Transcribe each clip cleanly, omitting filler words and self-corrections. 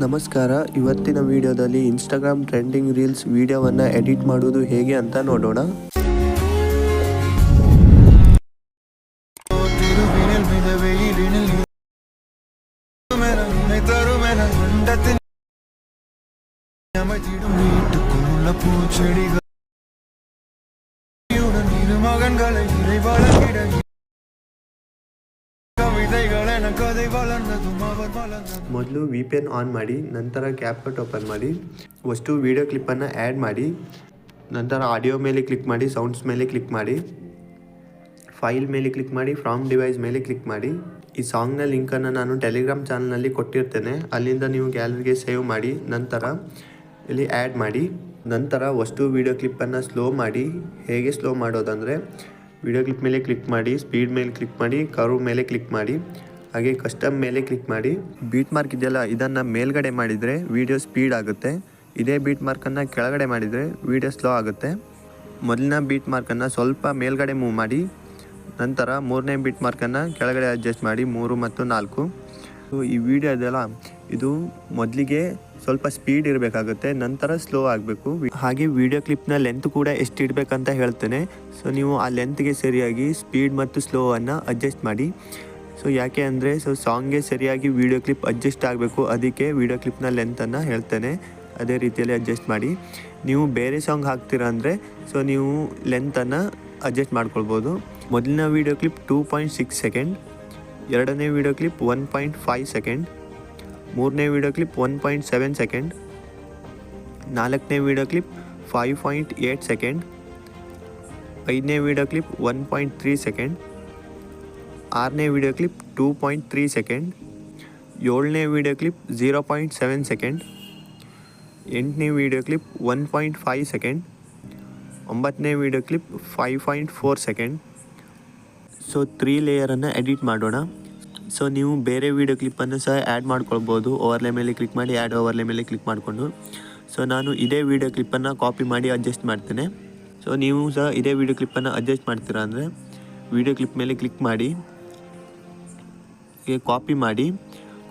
ನಮಸ್ಕಾರ. ಇವತ್ತಿನ ವಿಡಿಯೋದಲ್ಲಿ ಇನ್ಸ್ಟಾಗ್ರಾಮ್ ಟ್ರೆಂಡಿಂಗ್ ರೀಲ್ಸ್ ವಿಡಿಯೋವನ್ನು ಎಡಿಟ್ ಮಾಡೋದು ಹೇಗೆ ಅಂತ ನೋಡೋಣ. ಮೊದಲು VPN ಆನ್ ಮಾಡಿ, ನಂತರ ಕ್ಯಾಪ್ಕಟ್ ಓಪನ್ ಮಾಡಿ, ಫಸ್ಟು ವಿಡಿಯೋ ಕ್ಲಿಪ್ಪನ್ನು ಆ್ಯಡ್ ಮಾಡಿ, ನಂತರ ಆಡಿಯೋ ಮೇಲೆ ಕ್ಲಿಕ್ ಮಾಡಿ, ಸೌಂಡ್ಸ್ ಮೇಲೆ ಕ್ಲಿಕ್ ಮಾಡಿ, ಫೈಲ್ ಮೇಲೆ ಕ್ಲಿಕ್ ಮಾಡಿ, ಫ್ರಾಮ್ ಡಿವೈಸ್ ಮೇಲೆ ಕ್ಲಿಕ್ ಮಾಡಿ. ಈ ಸಾಂಗ್ನ ಲಿಂಕನ್ನು ನಾನು ಟೆಲಿಗ್ರಾಮ್ ಚಾನಲ್ನಲ್ಲಿ ಕೊಟ್ಟಿರ್ತೇನೆ, ಅಲ್ಲಿಂದ ನೀವು ಗ್ಯಾಲರಿಗೆ ಸೇವ್ ಮಾಡಿ, ನಂತರ ಇಲ್ಲಿ ಆ್ಯಡ್ ಮಾಡಿ. ನಂತರ ಫಸ್ಟು ವಿಡಿಯೋ ಕ್ಲಿಪ್ಪನ್ನು ಸ್ಲೋ ಮಾಡಿ. ಹೇಗೆ ಸ್ಲೋ ಮಾಡೋದಂದರೆ, ವಿಡಿಯೋ ಕ್ಲಿಪ್ ಮೇಲೆ ಕ್ಲಿಕ್ ಮಾಡಿ, ಸ್ಪೀಡ್ ಮೇಲೆ ಕ್ಲಿಕ್ ಮಾಡಿ, ಕರ್ವ್ ಮೇಲೆ ಕ್ಲಿಕ್ ಮಾಡಿ, ಹಾಗೆ ಕಸ್ಟಮ್ ಮೇಲೆ ಕ್ಲಿಕ್ ಮಾಡಿ. ಬೀಟ್ ಮಾರ್ಕ್ ಇದೆಯಲ್ಲ, ಇದನ್ನು ಮೇಲ್ಗಡೆ ಮಾಡಿದರೆ ವಿಡಿಯೋ ಸ್ಪೀಡ್ ಆಗುತ್ತೆ. ಇದೇ ಬೀಟ್ ಮಾರ್ಕನ್ನು ಕೆಳಗಡೆ ಮಾಡಿದರೆ ವಿಡಿಯೋ ಸ್ಲೋ ಆಗುತ್ತೆ. ಮೊದಲನೇ ಬೀಟ್ ಮಾರ್ಕನ್ನು ಸ್ವಲ್ಪ ಮೇಲ್ಗಡೆ ಮೂವ್ ಮಾಡಿ, ನಂತರ ಮೂರನೇ ಬೀಟ್ ಮಾರ್ಕನ್ನು ಕೆಳಗಡೆ ಅಡ್ಜಸ್ಟ್ ಮಾಡಿ, 3 ಮತ್ತು 4. ಈ ವಿಡಿಯೋ ಇದೆಯಲ್ಲ, ಇದು ಮೊದಲಿಗೆ ಸ್ವಲ್ಪ ಸ್ಪೀಡ್ ಇರಬೇಕಾಗುತ್ತೆ, ನಂತರ ಸ್ಲೋ ಆಗಬೇಕು. ಹಾಗೆ ವಿಡಿಯೋ ಕ್ಲಿಪ್ನ ಲೆಂತ್ ಕೂಡ ಎಷ್ಟು ಇಡಬೇಕಂತ ಹೇಳ್ತೇನೆ. ಸೊ ನೀವು ಆ ಲೆಂತ್ಗೆ ಸರಿಯಾಗಿ ಸ್ಪೀಡ್ ಮತ್ತು ಸ್ಲೋವನ್ನು ಅಡ್ಜಸ್ಟ್ ಮಾಡಿ. ಸೊ ಯಾಕೆ ಅಂದರೆ ಸಾಂಗ್ಗೆ ಸರಿಯಾಗಿ ವಿಡಿಯೋ ಕ್ಲಿಪ್ ಅಡ್ಜಸ್ಟ್ ಆಗಬೇಕು, ಅದಕ್ಕೆ ವಿಡಿಯೋ ಕ್ಲಿಪ್ನ ಲೆಂತನ್ನು ಹೇಳ್ತೇನೆ. ಅದೇ ರೀತಿಯಲ್ಲಿ ಅಡ್ಜಸ್ಟ್ ಮಾಡಿ. ನೀವು ಬೇರೆ ಸಾಂಗ್ ಹಾಕ್ತೀರಾ ಅಂದರೆ ನೀವು ಲೆಂತನ್ನು ಅಡ್ಜಸ್ಟ್ ಮಾಡ್ಕೊಳ್ಬೋದು. ಮೊದಲನೇ ವಿಡಿಯೋ ಕ್ಲಿಪ್ 2.6 ಸೆಕೆಂಡ್, ಎರಡನೇ ವಿಡಿಯೋ ಕ್ಲಿಪ್ 1.5 ಸೆಕೆಂಡ್, ಮೂರನೇ ವಿಡಿಯೋ ಕ್ಲಿಪ್ 1.7 ಸೆಕೆಂಡ್, ನಾಲ್ಕನೇ ವಿಡಿಯೋ ಕ್ಲಿಪ್ 5.8 ಸೆಕೆಂಡ್, ಐದನೇ ವಿಡಿಯೋ ಕ್ಲಿಪ್ 1.3 ಸೆಕೆಂಡ್, ಆರನೇ ವಿಡಿಯೋ ಕ್ಲಿಪ್ 2.3 ಸೆಕೆಂಡ್, ಏಳನೇ ವಿಡಿಯೋ ಕ್ಲಿಪ್ 0.7 ಸೆಕೆಂಡ್, ಎಂಟನೇ ವಿಡಿಯೋ ಕ್ಲಿಪ್ 1.5 ಸೆಕೆಂಡ್, ಒಂಬತ್ತನೇ ವಿಡಿಯೋ ಕ್ಲಿಪ್ 5.4 ಸೆಕೆಂಡ್. 3 ಲೇಯರನ್ನು ಎಡಿಟ್ ಮಾಡೋಣ. ನೀವು ಬೇರೆ ವಿಡಿಯೋ ಕ್ಲಿಪ್ಪನ್ನು ಸಹ ಆ್ಯಡ್ ಮಾಡ್ಕೊಳ್ಬೋದು. ಓವರ್ಲೇ ಮೇಲೆ ಕ್ಲಿಕ್ ಮಾಡಿ, ಆ್ಯಡ್ ಓವರ್ಲೇ ಮೇಲೆ ಕ್ಲಿಕ್ ಮಾಡಿಕೊಂಡು. ನಾನು ಇದೇ ವಿಡಿಯೋ ಕ್ಲಿಪ್ಪನ್ನು ಕಾಪಿ ಮಾಡಿ ಅಡ್ಜಸ್ಟ್ ಮಾಡ್ತೇನೆ. ನೀವು ಸಹ ಇದೇ ವಿಡಿಯೋ ಕ್ಲಿಪ್ಪನ್ನು ಅಡ್ಜಸ್ಟ್ ಮಾಡ್ತೀರಾ ಅಂದರೆ ವಿಡಿಯೋ ಕ್ಲಿಪ್ ಮೇಲೆ ಕ್ಲಿಕ್ ಮಾಡಿ, ಕಾಪಿ ಮಾಡಿ,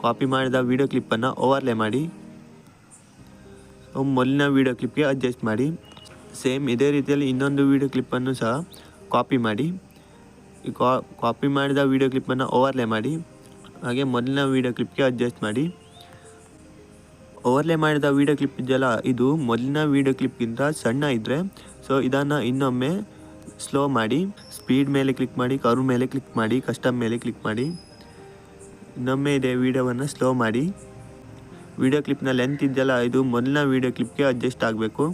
ಕಾಪಿ ಮಾಡಿದ ವಿಡಿಯೋ ಕ್ಲಿಪ್ಪನ್ನು ಓವರ್ಲೇ ಮಾಡಿ, ಮೊದಲಿನ ವಿಡಿಯೋ ಕ್ಲಿಪ್ಗೆ ಅಡ್ಜಸ್ಟ್ ಮಾಡಿ. ಸೇಮ್ ಇದೇ ರೀತಿಯಲ್ಲಿ ಇನ್ನೊಂದು ವಿಡಿಯೋ ಕ್ಲಿಪ್ಪನ್ನು ಸಹ ಕಾಪಿ ಮಾಡಿ, ಕಾಪಿ ಮಾಡಿದ ವಿಡಿಯೋ ಕ್ಲಿಪ್ಪನ್ನು ಓವರ್ಲೇ ಮಾಡಿ, ಹಾಗೆ ಮೊದಲಿನ ವಿಡಿಯೋ ಕ್ಲಿಪ್ಗೆ ಅಡ್ಜಸ್ಟ್ ಮಾಡಿ. ಓವರ್ಲೇ ಮಾಡಿದ ವಿಡಿಯೋ ಕ್ಲಿಪ್ ಇದೆಯಲ್ಲ, ಇದು ಮೊದಲಿನ ವಿಡಿಯೋ ಕ್ಲಿಪ್ಗಿಂತ ಸಣ್ಣ ಇದ್ದರೆ ಇದನ್ನು ಇನ್ನೊಮ್ಮೆ ಸ್ಲೋ ಮಾಡಿ, ಸ್ಪೀಡ್ ಮೇಲೆ ಕ್ಲಿಕ್ ಮಾಡಿ, ಕರ್ವ್ ಮೇಲೆ ಕ್ಲಿಕ್ ಮಾಡಿ, ಕಸ್ಟಮ್ ಮೇಲೆ ಕ್ಲಿಕ್ ಮಾಡಿ. ಇನ್ನೊಮ್ಮೆ ಇದೇ ವಿಡಿಯೋವನ್ನು ಸ್ಲೋ ಮಾಡಿ. ವಿಡಿಯೋ ಕ್ಲಿಪ್ನ ಲೆಂತ್ ಇದೆಯಲ್ಲ, ಇದು ಮೊದಲಿನ ವಿಡಿಯೋ ಕ್ಲಿಪ್ಗೆ ಅಡ್ಜಸ್ಟ್ ಆಗಬೇಕು.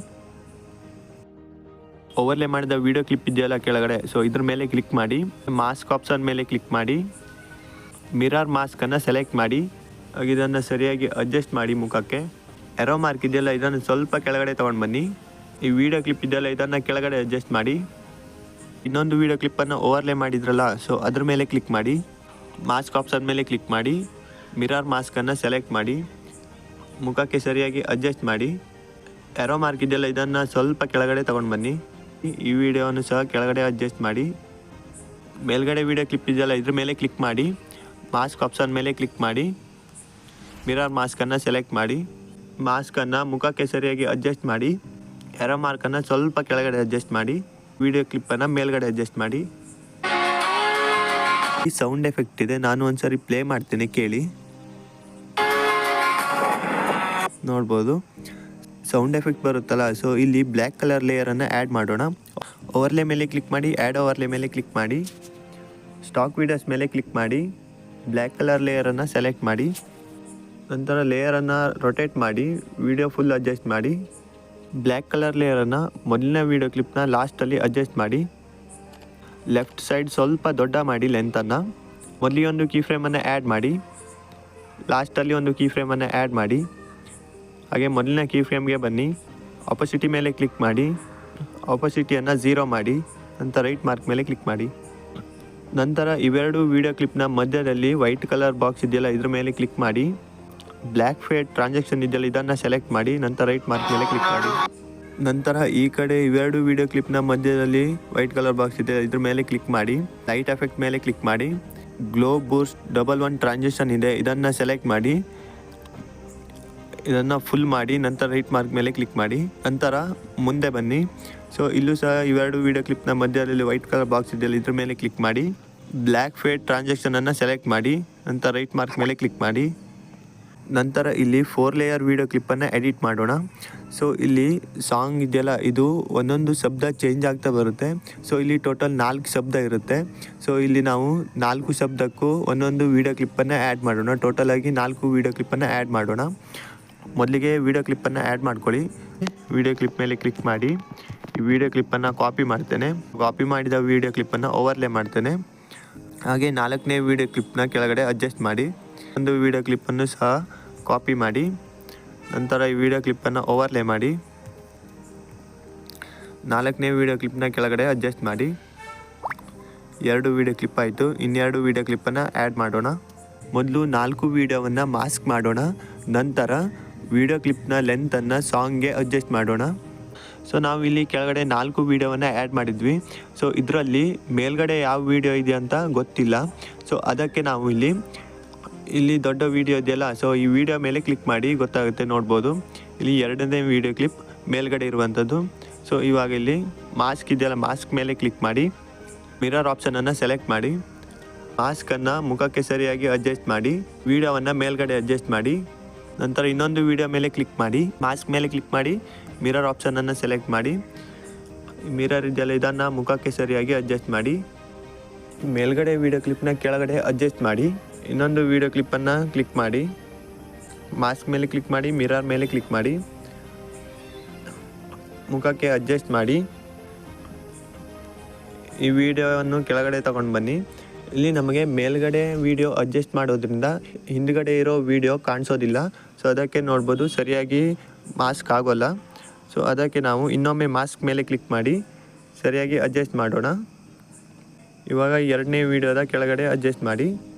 ಓವರ್ಲೇ ಮಾಡಿದ ವಿಡಿಯೋ ಕ್ಲಿಪ್ ಇದೆಯಲ್ಲ ಕೆಳಗಡೆ, ಇದ್ರ ಮೇಲೆ ಕ್ಲಿಕ್ ಮಾಡಿ, ಮಾಸ್ಕ್ ಆಪ್ಷನ್ ಮೇಲೆ ಕ್ಲಿಕ್ ಮಾಡಿ, ಮಿರರ್ ಮಾಸ್ಕನ್ನು ಸೆಲೆಕ್ಟ್ ಮಾಡಿ, ಇದನ್ನು ಸರಿಯಾಗಿ ಅಡ್ಜಸ್ಟ್ ಮಾಡಿ ಮುಖಕ್ಕೆ. ಎರೋ ಮಾರ್ಕ್ ಇದೆಯಲ್ಲ, ಇದನ್ನು ಸ್ವಲ್ಪ ಕೆಳಗಡೆ ತೊಗೊಂಡು ಬನ್ನಿ. ಈ ವಿಡಿಯೋ ಕ್ಲಿಪ್ ಇದೆಯಲ್ಲ, ಇದನ್ನು ಕೆಳಗಡೆ ಅಡ್ಜಸ್ಟ್ ಮಾಡಿ. ಇನ್ನೊಂದು ವಿಡಿಯೋ ಕ್ಲಿಪ್ಪನ್ನು ಓವರ್ಲೇ ಮಾಡಿದ್ರಲ್ಲ, ಅದ್ರ ಮೇಲೆ ಕ್ಲಿಕ್ ಮಾಡಿ, ಮಾಸ್ಕ್ ಆಪ್ಷನ್ ಮೇಲೆ ಕ್ಲಿಕ್ ಮಾಡಿ, ಮಿರರ್ ಮಾಸ್ಕನ್ನು ಸೆಲೆಕ್ಟ್ ಮಾಡಿ, ಮುಖಕ್ಕೆ ಸರಿಯಾಗಿ ಅಡ್ಜಸ್ಟ್ ಮಾಡಿ. ಎರೋ ಮಾರ್ಕ್ ಇದೆಯಲ್ಲ, ಇದನ್ನು ಸ್ವಲ್ಪ ಕೆಳಗಡೆ ತೊಗೊಂಡು ಬನ್ನಿ. ಈ ವಿಡಿಯೋವನ್ನು ಸಹ ಕೆಳಗಡೆ ಅಡ್ಜಸ್ಟ್ ಮಾಡಿ. ಮೇಲ್ಗಡೆ ವಿಡಿಯೋ ಕ್ಲಿಪ್ ಇದೆಯಲ್ಲ, ಇದ್ರ ಮೇಲೆ ಕ್ಲಿಕ್ ಮಾಡಿ, ಮಾಸ್ಕ್ ಆಪ್ಷನ್ ಮೇಲೆ ಕ್ಲಿಕ್ ಮಾಡಿ, ಮಿರರ್ ಮಾಸ್ಕನ್ನು ಸೆಲೆಕ್ಟ್ ಮಾಡಿ, ಮಾಸ್ಕನ್ನು ಮುಖಕ್ಕೆ ಸರಿಯಾಗಿ ಅಡ್ಜಸ್ಟ್ ಮಾಡಿ. ಎರೋ ಮಾರ್ಕನ್ನು ಸ್ವಲ್ಪ ಕೆಳಗಡೆ ಅಡ್ಜಸ್ಟ್ ಮಾಡಿ, ವಿಡಿಯೋ ಕ್ಲಿಪ್ಪನ್ನು ಮೇಲ್ಗಡೆ ಅಡ್ಜಸ್ಟ್ ಮಾಡಿ. ಈ ಸೌಂಡ್ ಎಫೆಕ್ಟ್ ಇದೆ, ನಾನು ಒಂದ್ಸರಿ ಪ್ಲೇ ಮಾಡ್ತೀನಿ, ಕೇಳಿ. ನೋಡ್ಬೋದು ಸೌಂಡ್ ಎಫೆಕ್ಟ್ ಬರುತ್ತಲ್ಲ. ಇಲ್ಲಿ ಬ್ಲ್ಯಾಕ್ ಕಲರ್ ಲೇಯರನ್ನು ಆ್ಯಡ್ ಮಾಡೋಣ. ಓವರ್ಲೇ ಮೇಲೆ ಕ್ಲಿಕ್ ಮಾಡಿ, ಆ್ಯಡ್ ಓವರ್ಲೇ ಮೇಲೆ ಕ್ಲಿಕ್ ಮಾಡಿ, ಸ್ಟಾಕ್ ವೀಡಿಯೋಸ್ ಮೇಲೆ ಕ್ಲಿಕ್ ಮಾಡಿ, ಬ್ಲ್ಯಾಕ್ ಕಲರ್ ಲೇಯರನ್ನು ಸೆಲೆಕ್ಟ್ ಮಾಡಿ, ನಂತರ ಲೇಯರನ್ನು ರೊಟೇಟ್ ಮಾಡಿ, ವಿಡಿಯೋ ಫುಲ್ ಅಡ್ಜಸ್ಟ್ ಮಾಡಿ. ಬ್ಲ್ಯಾಕ್ ಕಲರ್ ಲೇಯರನ್ನು ಮೊದಲನೇ ವಿಡಿಯೋ ಕ್ಲಿಪ್ನ ಲಾಸ್ಟಲ್ಲಿ ಅಡ್ಜಸ್ಟ್ ಮಾಡಿ. ಲೆಫ್ಟ್ ಸೈಡ್ ಸ್ವಲ್ಪ ದೊಡ್ಡ ಮಾಡಿ ಲೆಂತನ್ನು. ಮೊದಲಿಗೆ ಒಂದು ಕೀ ಫ್ರೇಮನ್ನು ಆ್ಯಡ್ ಮಾಡಿ, ಲಾಸ್ಟಲ್ಲಿ ಒಂದು ಕೀ ಫ್ರೇಮನ್ನು ಆ್ಯಡ್ ಮಾಡಿ. ಹಾಗೆ ಮೊದಲನೇ ಕೀ ಫ್ರೇಮ್ಗೆ ಬನ್ನಿ, ಆಪೋಸಿಟಿ ಮೇಲೆ ಕ್ಲಿಕ್ ಮಾಡಿ, ಆಪೋಸಿಟಿಯನ್ನು 0 ಮಾಡಿ, ನಂತರ ರೈಟ್ ಮಾರ್ಕ್ ಮೇಲೆ ಕ್ಲಿಕ್ ಮಾಡಿ. ನಂತರ ಇವೆರಡು ವಿಡಿಯೋ ಕ್ಲಿಪ್ನ ಮಧ್ಯದಲ್ಲಿ ವೈಟ್ ಕಲರ್ ಬಾಕ್ಸ್ ಇದೆಯಲ್ಲ, ಇದ್ರ ಮೇಲೆ ಕ್ಲಿಕ್ ಮಾಡಿ, ಬ್ಲ್ಯಾಕ್ ಫೇಡ್ ಟ್ರಾನ್ಸಾಕ್ಷನ್ ಇದೆಯಲ್ಲ, ಇದನ್ನು ಸೆಲೆಕ್ಟ್ ಮಾಡಿ, ನಂತರ ರೈಟ್ ಮಾರ್ಕ್ ಮೇಲೆ ಕ್ಲಿಕ್ ಮಾಡಿ. ನಂತರ ಈ ಕಡೆ ಇವೆರಡು ವಿಡಿಯೋ ಕ್ಲಿಪ್ನ ಮಧ್ಯದಲ್ಲಿ ವೈಟ್ ಕಲರ್ ಬಾಕ್ಸ್ ಇದೆ, ಇದ್ರ ಮೇಲೆ ಕ್ಲಿಕ್ ಮಾಡಿ, ಲೈಟ್ ಎಫೆಕ್ಟ್ ಮೇಲೆ ಕ್ಲಿಕ್ ಮಾಡಿ, ಗ್ಲೋ ಬೂಸ್ಟ್ 1 ಟ್ರಾನ್ಸಿಷನ್ ಇದೆ, ಇದನ್ನು ಸೆಲೆಕ್ಟ್ ಮಾಡಿ. ಇದನ್ನು ಫುಲ್ ಮಾಡಿ ನಂತರ ರೈಟ್ ಮಾರ್ಕ್ ಮೇಲೆ ಕ್ಲಿಕ್ ಮಾಡಿ ನಂತರ ಮುಂದೆ ಬನ್ನಿ. ಸೊ ಇಲ್ಲೂ ಸಹ ಇವೆರಡು ವೀಡಿಯೋ ಕ್ಲಿಪ್ನ ಮಧ್ಯದಲ್ಲಿ ವೈಟ್ ಕಲರ್ ಬಾಕ್ಸ್ ಇದೆಯಲ್ಲ ಇದ್ರ ಮೇಲೆ ಕ್ಲಿಕ್ ಮಾಡಿ ಬ್ಲ್ಯಾಕ್ ಫೇಡ್ ಟ್ರಾನ್ಸಾಕ್ಷನನ್ನು ಸೆಲೆಕ್ಟ್ ಮಾಡಿ ನಂತರ ರೈಟ್ ಮಾರ್ಕ್ ಮೇಲೆ ಕ್ಲಿಕ್ ಮಾಡಿ. ನಂತರ ಇಲ್ಲಿ 4 ಲೇಯರ್ ವೀಡಿಯೋ ಕ್ಲಿಪ್ಪನ್ನು ಎಡಿಟ್ ಮಾಡೋಣ. ಸೊ ಇಲ್ಲಿ ಸಾಂಗ್ ಇದೆಯಲ್ಲ ಇದು ಒಂದೊಂದು ಶಬ್ದ ಚೇಂಜ್ ಆಗ್ತಾ ಬರುತ್ತೆ. ಸೊ ಇಲ್ಲಿ ಟೋಟಲ್ 4 ಶಬ್ದ ಇರುತ್ತೆ. ಸೊ ಇಲ್ಲಿ ನಾವು 4 ಶಬ್ದಕ್ಕೂ ಒಂದೊಂದು ವೀಡಿಯೋ ಕ್ಲಿಪ್ಪನ್ನು ಆ್ಯಡ್ ಮಾಡೋಣ. ಟೋಟಲ್ ಆಗಿ 4 ವೀಡಿಯೋ ಕ್ಲಿಪ್ಪನ್ನು ಆ್ಯಡ್ ಮಾಡೋಣ. ಮೊದಲಿಗೆ ವೀಡಿಯೋ ಕ್ಲಿಪ್ಪನ್ನು ಆ್ಯಡ್ ಮಾಡ್ಕೊಳ್ಳಿ. ವೀಡಿಯೋ ಕ್ಲಿಪ್ ಮೇಲೆ ಕ್ಲಿಕ್ ಮಾಡಿ ಈ ವಿಡಿಯೋ ಕ್ಲಿಪ್ಪನ್ನು ಕಾಪಿ ಮಾಡ್ತೇನೆ. ಕಾಪಿ ಮಾಡಿದ ವೀಡಿಯೋ ಕ್ಲಿಪ್ಪನ್ನು ಓವರ್ಲೇ ಮಾಡ್ತೇನೆ. ಹಾಗೆ 4ನೇ ವೀಡಿಯೋ ಕ್ಲಿಪ್ನ ಕೆಳಗಡೆ ಅಡ್ಜಸ್ಟ್ ಮಾಡಿ ಒಂದು ವೀಡಿಯೋ ಕ್ಲಿಪ್ಪನ್ನು ಸಹ ಕಾಪಿ ಮಾಡಿ ನಂತರ ಈ ವಿಡಿಯೋ ಕ್ಲಿಪ್ಪನ್ನು ಓವರ್ಲೇ ಮಾಡಿ 4ನೇ ವೀಡಿಯೋ ಕ್ಲಿಪ್ನ ಕೆಳಗಡೆ ಅಡ್ಜಸ್ಟ್ ಮಾಡಿ. 2 ವೀಡಿಯೋ ಕ್ಲಿಪ್ ಆಯಿತು. ಇನ್ನೆರಡು ವೀಡಿಯೋ ಕ್ಲಿಪ್ಪನ್ನು ಆ್ಯಡ್ ಮಾಡೋಣ. ಮೊದಲು 4 ವೀಡಿಯೋವನ್ನು ಮಾಸ್ಕ್ ಮಾಡೋಣ. ನಂತರ ವೀಡಿಯೋ ಕ್ಲಿಪ್ನ ಲೆಂತನ್ನು ಸಾಂಗ್ಗೆ ಅಡ್ಜಸ್ಟ್ ಮಾಡೋಣ. ಸೊ ನಾವು ಇಲ್ಲಿ ಕೆಳಗಡೆ 4 ವೀಡಿಯೋವನ್ನು ಆ್ಯಡ್ ಮಾಡಿದ್ವಿ. ಸೊ ಇದರಲ್ಲಿ ಮೇಲ್ಗಡೆ ಯಾವ ವೀಡಿಯೋ ಇದೆ ಅಂತ ಗೊತ್ತಿಲ್ಲ. ಸೊ ಅದಕ್ಕೆ ನಾವು ಇಲ್ಲಿ ದೊಡ್ಡ ವೀಡಿಯೋ ಇದೆಯಲ್ಲ ಸೊ ಈ ವಿಡಿಯೋ ಮೇಲೆ ಕ್ಲಿಕ್ ಮಾಡಿ ಗೊತ್ತಾಗುತ್ತೆ, ನೋಡ್ಬೋದು. ಇಲ್ಲಿ 2ನೇ ವೀಡಿಯೋ ಕ್ಲಿಪ್ ಮೇಲ್ಗಡೆ ಇರುವಂಥದ್ದು. ಸೊ ಇವಾಗ ಇಲ್ಲಿ ಮಾಸ್ಕ್ ಇದೆಯಲ್ಲ ಮಾಸ್ಕ್ ಮೇಲೆ ಕ್ಲಿಕ್ ಮಾಡಿ ಮಿರರ್ ಆಪ್ಷನನ್ನು ಸೆಲೆಕ್ಟ್ ಮಾಡಿ ಮಾಸ್ಕನ್ನು ಮುಖಕ್ಕೆ ಸರಿಯಾಗಿ ಅಡ್ಜಸ್ಟ್ ಮಾಡಿ ವೀಡಿಯೋವನ್ನು ಮೇಲ್ಗಡೆ ಅಡ್ಜಸ್ಟ್ ಮಾಡಿ ನಂತರ ಇನ್ನೊಂದು ವೀಡಿಯೋ ಮೇಲೆ ಕ್ಲಿಕ್ ಮಾಡಿ ಮಾಸ್ಕ್ ಮೇಲೆ ಕ್ಲಿಕ್ ಮಾಡಿ ಮಿರರ್ ಆಪ್ಷನನ್ನು ಸೆಲೆಕ್ಟ್ ಮಾಡಿ ಮಿರರ್ ಇದೆಯಲ್ಲ ಇದನ್ನು ಮುಖಕ್ಕೆ ಸರಿಯಾಗಿ ಅಡ್ಜಸ್ಟ್ ಮಾಡಿ ಮೇಲ್ಗಡೆ ವೀಡಿಯೋ ಕ್ಲಿಪ್ನ ಕೆಳಗಡೆ ಅಡ್ಜಸ್ಟ್ ಮಾಡಿ ಇನ್ನೊಂದು ವೀಡಿಯೋ ಕ್ಲಿಪ್ಪನ್ನು ಕ್ಲಿಕ್ ಮಾಡಿ ಮಾಸ್ಕ್ ಮೇಲೆ ಕ್ಲಿಕ್ ಮಾಡಿ ಮಿರರ್ ಮೇಲೆ ಕ್ಲಿಕ್ ಮಾಡಿ ಮುಖಕ್ಕೆ ಅಡ್ಜಸ್ಟ್ ಮಾಡಿ ಈ ವಿಡಿಯೋವನ್ನು ಕೆಳಗಡೆ ತಗೊಂಡು ಬನ್ನಿ. ಇಲ್ಲಿ ನಮಗೆ ಮೇಲ್ಗಡೆ ವಿಡಿಯೋ ಅಡ್ಜಸ್ಟ್ ಮಾಡೋದ್ರಿಂದ ಹಿಂದ್ಗಡೆ ಇರೋ ವಿಡಿಯೋ ಕಾಣಿಸೋದಿಲ್ಲ. ಸೊ ಅದಕ್ಕೆ ನೋಡ್ಬೋದು ಸರಿಯಾಗಿ ಮಾಸ್ಕ್ ಆಗೋಲ್ಲ. ಸೊ ಅದಕ್ಕೆ ನಾವು ಇನ್ನೊಮ್ಮೆ ಮಾಸ್ಕ್ ಮೇಲೆ ಕ್ಲಿಕ್ ಮಾಡಿ ಸರಿಯಾಗಿ ಅಡ್ಜಸ್ಟ್ ಮಾಡೋಣ. ಇವಾಗ 2ನೇ ವೀಡಿಯೋದ ಕೆಳಗಡೆ ಅಡ್ಜಸ್ಟ್ ಮಾಡಿ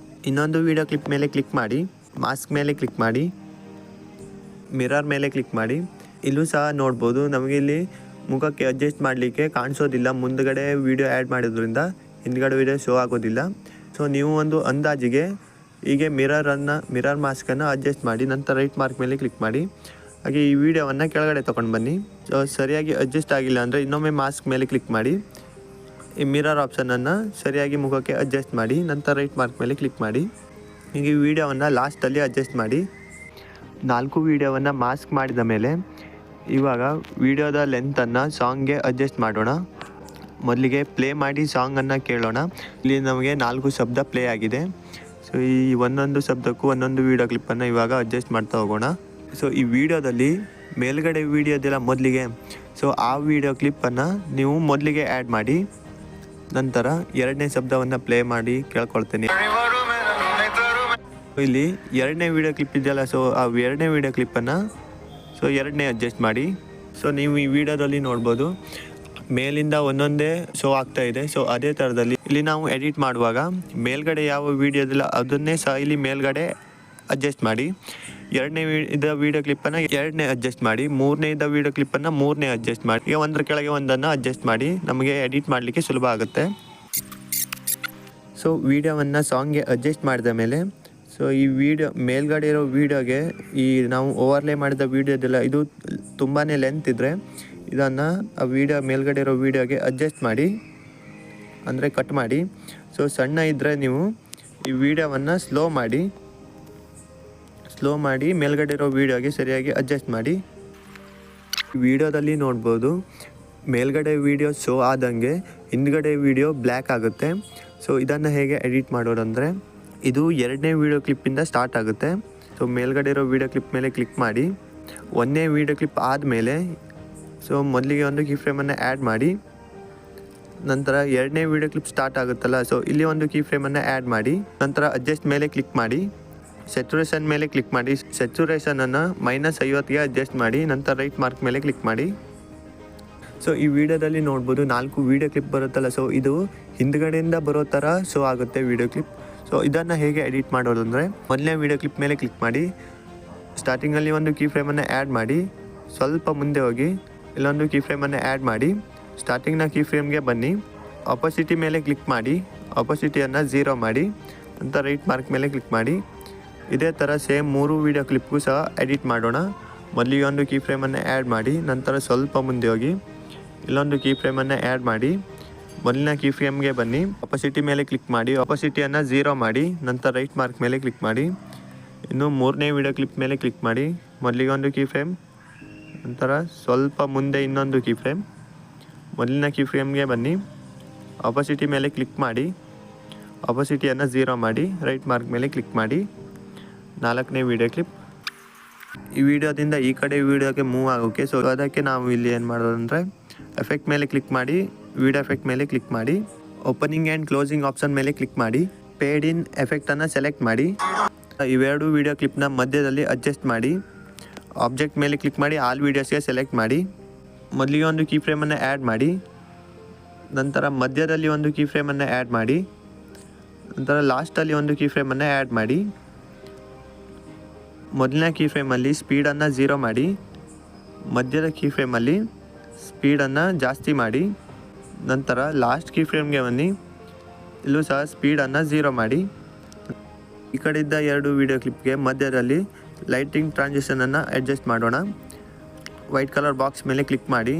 ಇನ್ನೊಂದು ವೀಡಿಯೋ ಕ್ಲಿಪ್ ಮೇಲೆ ಕ್ಲಿಕ್ ಮಾಡಿ ಮಾಸ್ಕ್ ಮೇಲೆ ಕ್ಲಿಕ್ ಮಾಡಿ ಮಿರರ್ ಮೇಲೆ ಕ್ಲಿಕ್ ಮಾಡಿ. ಇಲ್ಲೂ ಸಹ ನೋಡ್ಬೋದು ನಮಗೆ ಇಲ್ಲಿ ಮುಖಕ್ಕೆ ಅಡ್ಜಸ್ಟ್ ಮಾಡಲಿಕ್ಕೆ ಕಾಣಿಸೋದಿಲ್ಲ. ಮುಂದ್ಗಡೆ ವೀಡಿಯೋ ಆ್ಯಡ್ ಮಾಡೋದ್ರಿಂದ ಹಿಂದ್ಗಡೆ ವೀಡಿಯೋ ಶೋ ಆಗೋದಿಲ್ಲ. ಸೊ ನೀವು ಒಂದು ಅಂದಾಜಿಗೆ ಹೀಗೆ ಮಿರರ್ ಮಾಸ್ಕನ್ನು ಅಡ್ಜಸ್ಟ್ ಮಾಡಿ ನಂತರ ರೈಟ್ ಮಾರ್ಕ್ ಮೇಲೆ ಕ್ಲಿಕ್ ಮಾಡಿ ಹಾಗೆ ಈ ವಿಡಿಯೋವನ್ನು ಕೆಳಗಡೆ ತೊಗೊಂಡು ಬನ್ನಿ. ಸೊ ಸರಿಯಾಗಿ ಅಡ್ಜಸ್ಟ್ ಆಗಿಲ್ಲ ಅಂದರೆ ಇನ್ನೊಮ್ಮೆ ಮಾಸ್ಕ್ ಮೇಲೆ ಕ್ಲಿಕ್ ಮಾಡಿ ಈ ಮಿರರ್ ಆಪ್ಷನನ್ನು ಸರಿಯಾಗಿ ಮುಖಕ್ಕೆ ಅಡ್ಜಸ್ಟ್ ಮಾಡಿ ನಂತರ ರೈಟ್ ಮಾರ್ಕ್ ಮೇಲೆ ಕ್ಲಿಕ್ ಮಾಡಿ ಹೀಗೆ ಈ ವಿಡಿಯೋವನ್ನು ಲಾಸ್ಟಲ್ಲಿ ಅಡ್ಜಸ್ಟ್ ಮಾಡಿ 4 ವೀಡಿಯೋವನ್ನು ಮಾಸ್ಕ್ ಮಾಡಿದ ಮೇಲೆ ಇವಾಗ ವಿಡಿಯೋದ ಲೆಂತನ್ನು ಸಾಂಗ್ಗೆ ಅಡ್ಜಸ್ಟ್ ಮಾಡೋಣ. ಮೊದಲಿಗೆ ಪ್ಲೇ ಮಾಡಿ ಸಾಂಗನ್ನು ಕೇಳೋಣ. ಇಲ್ಲಿ ನಮಗೆ 4 ಶಬ್ದ ಪ್ಲೇ ಆಗಿದೆ. ಸೊ ಈ ಒಂದೊಂದು ಶಬ್ದಕ್ಕೂ ಒಂದೊಂದು ವೀಡಿಯೋ ಕ್ಲಿಪ್ಪನ್ನು ಇವಾಗ ಅಡ್ಜಸ್ಟ್ ಮಾಡ್ತಾ ಹೋಗೋಣ. ಸೊ ಈ ವಿಡಿಯೋದಲ್ಲಿ ಮೇಲ್ಗಡೆ ವೀಡಿಯೋದೆಲ್ಲ ಮೊದಲಿಗೆ ಸೊ ಆ ವಿಡಿಯೋ ಕ್ಲಿಪ್ಪನ್ನು ನೀವು ಮೊದಲಿಗೆ ಆ್ಯಡ್ ಮಾಡಿ ನಂತರ 2ನೇ ಶಬ್ದವನ್ನು ಪ್ಲೇ ಮಾಡಿ ಕೇಳ್ಕೊಳ್ತೇನೆ. ಇಲ್ಲಿ 2ನೇ ವೀಡಿಯೋ ಕ್ಲಿಪ್ ಇದೆಯಲ್ಲ ಸೊ ಆ 2ನೇ ವೀಡಿಯೋ ಕ್ಲಿಪ್ಪನ್ನು ಸೊ 2ನೇ ಅಡ್ಜಸ್ಟ್ ಮಾಡಿ. ಸೊ ನೀವು ಈ ವಿಡಿಯೋದಲ್ಲಿ ನೋಡ್ಬೋದು ಮೇಲಿಂದ ಒಂದೊಂದೇ ಶೋ ಆಗ್ತಾ ಇದೆ. ಸೊ ಅದೇ ಥರದಲ್ಲಿ ಇಲ್ಲಿ ನಾವು ಎಡಿಟ್ ಮಾಡುವಾಗ ಮೇಲ್ಗಡೆ ಯಾವ ವೀಡಿಯೋದಿಲ್ಲ ಅದನ್ನೇ ಸಹ ಇಲ್ಲಿ ಮೇಲ್ಗಡೆ ಅಡ್ಜಸ್ಟ್ ಮಾಡಿ 2ನೇ ವೀಡಿಯೋ ಕ್ಲಿಪ್ಪನ್ನು 2ನೇ ಅಡ್ಜಸ್ಟ್ ಮಾಡಿ 3ನೇ ವೀಡಿಯೋ ಕ್ಲಿಪ್ಪನ್ನು 3ನೇ ಅಡ್ಜಸ್ಟ್ ಮಾಡಿ ಈಗ ಒಂದರ ಕೆಳಗೆ ಒಂದನ್ನು ಅಡ್ಜಸ್ಟ್ ಮಾಡಿ ನಮಗೆ ಎಡಿಟ್ ಮಾಡಲಿಕ್ಕೆ ಸುಲಭ ಆಗುತ್ತೆ. ಸೊ ವಿಡಿಯೋವನ್ನು ಸಾಂಗ್ಗೆ ಅಡ್ಜಸ್ಟ್ ಮಾಡಿದ ಮೇಲೆ ಸೊ ಈ ವಿಡಿಯೋ ಮೇಲ್ಗಡೆ ಇರೋ ವಿಡಿಯೋಗೆ ಈ ನಾವು ಓವರ್ಲೇ ಮಾಡಿದ ವಿಡಿಯೋದೆಲ್ಲ ಇದು ತುಂಬಾ ಲೆಂತ್ ಇದ್ದರೆ ಇದನ್ನು ಆ ವಿಡಿಯೋ ಮೇಲ್ಗಡೆ ಇರೋ ವಿಡಿಯೋಗೆ ಅಡ್ಜಸ್ಟ್ ಮಾಡಿ ಅಂದರೆ ಕಟ್ ಮಾಡಿ. ಸೊ ಸಣ್ಣ ಇದ್ದರೆ ನೀವು ಈ ವಿಡಿಯೋವನ್ನು ಸ್ಲೋ ಮಾಡಿ ಮೇಲ್ಗಡೆ ಇರೋ ವಿಡಿಯೋಗೆ ಸರಿಯಾಗಿ ಅಡ್ಜಸ್ಟ್ ಮಾಡಿ. ವಿಡಿಯೋದಲ್ಲಿ ನೋಡ್ಬೋದು ಮೇಲ್ಗಡೆ ವಿಡಿಯೋ ಶೋ ಆದಂಗೆ ಹಿಂದ್ಗಡೆ ವಿಡಿಯೋ ಬ್ಲ್ಯಾಕ್ ಆಗುತ್ತೆ. ಸೊ ಇದನ್ನು ಹೇಗೆ ಎಡಿಟ್ ಮಾಡೋದಂದರೆ ಇದು 2ನೇ ವೀಡಿಯೋ ಕ್ಲಿಪ್ಪಿಂದ ಸ್ಟಾರ್ಟ್ ಆಗುತ್ತೆ. ಸೊ ಮೇಲ್ಗಡೆ ಇರೋ ವೀಡಿಯೋ ಕ್ಲಿಪ್ ಮೇಲೆ ಕ್ಲಿಕ್ ಮಾಡಿ 1ನೇ ವೀಡಿಯೋ ಕ್ಲಿಪ್ ಆದಮೇಲೆ ಸೊ ಮೊದಲಿಗೆ ಒಂದು ಕೀ ಫ್ರೇಮನ್ನು ಆ್ಯಡ್ ಮಾಡಿ ನಂತರ 2ನೇ ವೀಡಿಯೋ ಕ್ಲಿಪ್ ಸ್ಟಾರ್ಟ್ ಆಗುತ್ತಲ್ಲ ಸೊ ಇಲ್ಲಿ ಒಂದು ಕೀ ಫ್ರೇಮನ್ನು ಆ್ಯಡ್ ಮಾಡಿ ನಂತರ ಅಡ್ಜಸ್ಟ್ ಮೇಲೆ ಕ್ಲಿಕ್ ಮಾಡಿ ಸ್ಯಾಚುರೇಷನ್ ಮೇಲೆ ಕ್ಲಿಕ್ ಮಾಡಿ ಸ್ಯಾಚುರೇಷನನ್ನು -50ಗೆ ಅಡ್ಜಸ್ಟ್ ಮಾಡಿ ನಂತರ ರೈಟ್ ಮಾರ್ಕ್ ಮೇಲೆ ಕ್ಲಿಕ್ ಮಾಡಿ. ಸೊ ಈ ವಿಡಿಯೋದಲ್ಲಿ ನೋಡ್ಬೋದು 4 ವೀಡಿಯೋ ಕ್ಲಿಪ್ ಬರುತ್ತಲ್ಲ ಸೊ ಇದು ಹಿಂದ್ಗಡೆಯಿಂದ ಬರೋ ಥರ ಶೋ ಆಗುತ್ತೆ ವೀಡಿಯೋ ಕ್ಲಿಪ್. ಸೊ ಇದನ್ನು ಹೇಗೆ ಎಡಿಟ್ ಮಾಡೋದು ಅಂದರೆ ಮೊದಲನೇ ವೀಡಿಯೋ ಕ್ಲಿಪ್ ಮೇಲೆ ಕ್ಲಿಕ್ ಮಾಡಿ ಸ್ಟಾರ್ಟಿಂಗಲ್ಲಿ ಒಂದು ಕೀ ಫ್ರೇಮನ್ನು ಆ್ಯಡ್ ಮಾಡಿ ಸ್ವಲ್ಪ ಮುಂದೆ ಹೋಗಿ ಇಲ್ಲೊಂದು ಕೀ ಫ್ರೇಮನ್ನು ಆ್ಯಡ್ ಮಾಡಿ ಸ್ಟಾರ್ಟಿಂಗ್ನ ಕೀ ಫ್ರೇಮ್ಗೆ ಬನ್ನಿ ಆಪೋಸಿಟಿ ಮೇಲೆ ಕ್ಲಿಕ್ ಮಾಡಿ ಆಪೋಸಿಟಿಯನ್ನು 0 ಮಾಡಿ ನಂತರ ರೈಟ್ ಮಾರ್ಕ್ ಮೇಲೆ ಕ್ಲಿಕ್ ಮಾಡಿ. ಇದೇ ಥರ ಸೇಮ್ 3 ವೀಡಿಯೋ ಕ್ಲಿಪ್ಗೂ ಸಹ ಎಡಿಟ್ ಮಾಡೋಣ. ಮೊದಲಿಗೆ ಒಂದು ಕೀ ಫ್ರೇಮನ್ನು ಆ್ಯಡ್ ಮಾಡಿ, ನಂತರ ಸ್ವಲ್ಪ ಮುಂದೆ ಹೋಗಿ ಇಲ್ಲೊಂದು ಕೀ ಫ್ರೇಮನ್ನು ಆ್ಯಡ್ ಮಾಡಿ, ಮೊದಲಿನ ಕೀ ಫ್ರೇಮ್ಗೆ ಬನ್ನಿ, ಅಪಸಿಟಿ ಮೇಲೆ ಕ್ಲಿಕ್ ಮಾಡಿ, ಅಪಸಿಟಿಯನ್ನು 0 ಮಾಡಿ, ನಂತರ ರೈಟ್ ಮಾರ್ಕ್ ಮೇಲೆ ಕ್ಲಿಕ್ ಮಾಡಿ. ಇನ್ನು ಮೂರನೇ ವಿಡಿಯೋ ಕ್ಲಿಪ್ ಮೇಲೆ ಕ್ಲಿಕ್ ಮಾಡಿ, ಮೊದಲಿಗೆ ಒಂದು ಕೀ ಫ್ರೇಮ್, ನಂತರ ಸ್ವಲ್ಪ ಮುಂದೆ ಇನ್ನೊಂದು ಕೀ ಫ್ರೇಮ್, ಮೊದಲಿನ ಕೀ ಫ್ರೇಮ್ಗೆ ಬನ್ನಿ, ಅಪಸಿಟಿ ಮೇಲೆ ಕ್ಲಿಕ್ ಮಾಡಿ, ಅಪಸಿಟಿಯನ್ನು 0 ಮಾಡಿ, ರೈಟ್ ಮಾರ್ಕ್ ಮೇಲೆ ಕ್ಲಿಕ್ ಮಾಡಿ. ನಾಲ್ಕನೇ ವಿಡಿಯೋ ಕ್ಲಿಪ್. ಈ ವಿಡಿಯೋದಿಂದ ಈ ಕಡೆ ವಿಡಿಯೋಗೆ ಮೂವ್ ಆಗೋಕ್ಕೆ, ಸೊ ಅದಕ್ಕೆ ನಾವು ಇಲ್ಲಿ ಏನು ಮಾಡೋದಂದರೆ ಎಫೆಕ್ಟ್ ಮೇಲೆ ಕ್ಲಿಕ್ ಮಾಡಿ, ವಿಡಿಯೋ ಎಫೆಕ್ಟ್ ಮೇಲೆ ಕ್ಲಿಕ್ ಮಾಡಿ, ಓಪನಿಂಗ್ ಆ್ಯಂಡ್ ಕ್ಲೋಸಿಂಗ್ ಆಪ್ಷನ್ ಮೇಲೆ ಕ್ಲಿಕ್ ಮಾಡಿ, ಪೇಡ್ ಇನ್ ಎಫೆಕ್ಟನ್ನು ಸೆಲೆಕ್ಟ್ ಮಾಡಿ, ಇವೆರಡು ವಿಡಿಯೋ ಕ್ಲಿಪ್ನ ಮಧ್ಯದಲ್ಲಿ ಅಡ್ಜಸ್ಟ್ ಮಾಡಿ, ಆಬ್ಜೆಕ್ಟ್ ಮೇಲೆ ಕ್ಲಿಕ್ ಮಾಡಿ, ಆಲ್ ವೀಡಿಯೋಸ್ಗೆ ಸೆಲೆಕ್ಟ್ ಮಾಡಿ. ಮೊದಲಿಗೆ ಒಂದು ಕೀ ಫ್ರೇಮನ್ನು ಆ್ಯಡ್ ಮಾಡಿ, ನಂತರ ಮಧ್ಯದಲ್ಲಿ ಒಂದು ಕೀ ಫ್ರೇಮನ್ನು ಆ್ಯಡ್ ಮಾಡಿ, ನಂತರ ಲಾಸ್ಟಲ್ಲಿ ಒಂದು ಕೀ ಫ್ರೇಮನ್ನು ಆ್ಯಡ್ ಮಾಡಿ. ಮೊದಲನೇ ಕೀ ಫ್ರೇಮಲ್ಲಿ ಸ್ಪೀಡನ್ನು 0 ಮಾಡಿ, ಮಧ್ಯದ ಕೀ ಫ್ರೇಮಲ್ಲಿ ಸ್ಪೀಡನ್ನು ಜಾಸ್ತಿ ಮಾಡಿ, ನಂತರ ಲಾಸ್ಟ್ ಕೀ ಫ್ರೇಮ್ಗೆ ಬನ್ನಿ, ಇಲ್ಲೂ ಸಹ ಸ್ಪೀಡನ್ನು 0 ಮಾಡಿ. ಈ ಕಡೆಯಿಂದ ಎರಡು ವಿಡಿಯೋ ಕ್ಲಿಪ್ಗೆ ಮಧ್ಯದಲ್ಲಿ ಲೈಟಿಂಗ್ ಟ್ರಾನ್ಸಿಷನನ್ನು ಅಡ್ಜಸ್ಟ್ ಮಾಡೋಣ. ವೈಟ್ ಕಲರ್ ಬಾಕ್ಸ್ ಮೇಲೆ ಕ್ಲಿಕ್ ಮಾಡಿ,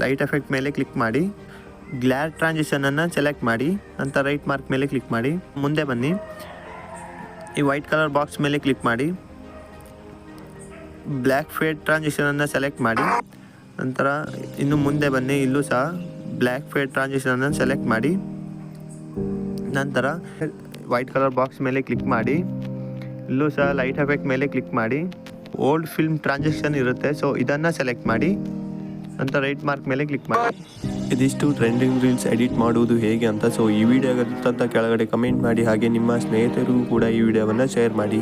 ಲೈಟ್ ಎಫೆಕ್ಟ್ ಮೇಲೆ ಕ್ಲಿಕ್ ಮಾಡಿ, ಗ್ಲ್ಯಾರ್ ಟ್ರಾನ್ಸಿಷನನ್ನು ಸೆಲೆಕ್ಟ್ ಮಾಡಿ, ನಂತರ ರೈಟ್ ಮಾರ್ಕ್ ಮೇಲೆ ಕ್ಲಿಕ್ ಮಾಡಿ. ಮುಂದೆ ಬನ್ನಿ, ಈ ವೈಟ್ ಕಲರ್ ಬಾಕ್ಸ್ ಮೇಲೆ ಕ್ಲಿಕ್ ಮಾಡಿ, ಬ್ಲ್ಯಾಕ್ ಫೇಡ್ ಟ್ರಾನ್ಸಿಷನನ್ನು ಸೆಲೆಕ್ಟ್ ಮಾಡಿ, ನಂತರ ಇನ್ನು ಮುಂದೆ ಬನ್ನಿ, ಇಲ್ಲೂ ಸಹ ಬ್ಲ್ಯಾಕ್ ಫೇಡ್ ಟ್ರಾನ್ಸಿಷನನ್ನು ಸೆಲೆಕ್ಟ್ ಮಾಡಿ, ನಂತರ ವೈಟ್ ಕಲರ್ ಬಾಕ್ಸ್ ಮೇಲೆ ಕ್ಲಿಕ್ ಮಾಡಿ, ಇಲ್ಲೂ ಸಹ ಲೈಟ್ ಎಫೆಕ್ಟ್ ಮೇಲೆ ಕ್ಲಿಕ್ ಮಾಡಿ, ಓಲ್ಡ್ ಫಿಲ್ಮ್ ಟ್ರಾನ್ಸಿಷನ್ ಇರುತ್ತೆ, ಸೊ ಇದನ್ನು ಸೆಲೆಕ್ಟ್ ಮಾಡಿ, ನಂತರ ರೈಟ್ ಮಾರ್ಕ್ ಮೇಲೆ ಕ್ಲಿಕ್ ಮಾಡಿ. ಇದಿಷ್ಟು ಟ್ರೆಂಡಿಂಗ್ ರೀಲ್ಸ್ ಎಡಿಟ್ ಮಾಡುವುದು ಹೇಗೆ ಅಂತ. ಸೊ ಈ ವಿಡಿಯೋಗೆ ಕೆಳಗಡೆ ಕಮೆಂಟ್ ಮಾಡಿ, ಹಾಗೆ ನಿಮ್ಮ ಸ್ನೇಹಿತರಿಗೂ ಕೂಡ ಈ ವಿಡಿಯೋವನ್ನು ಶೇರ್ ಮಾಡಿ.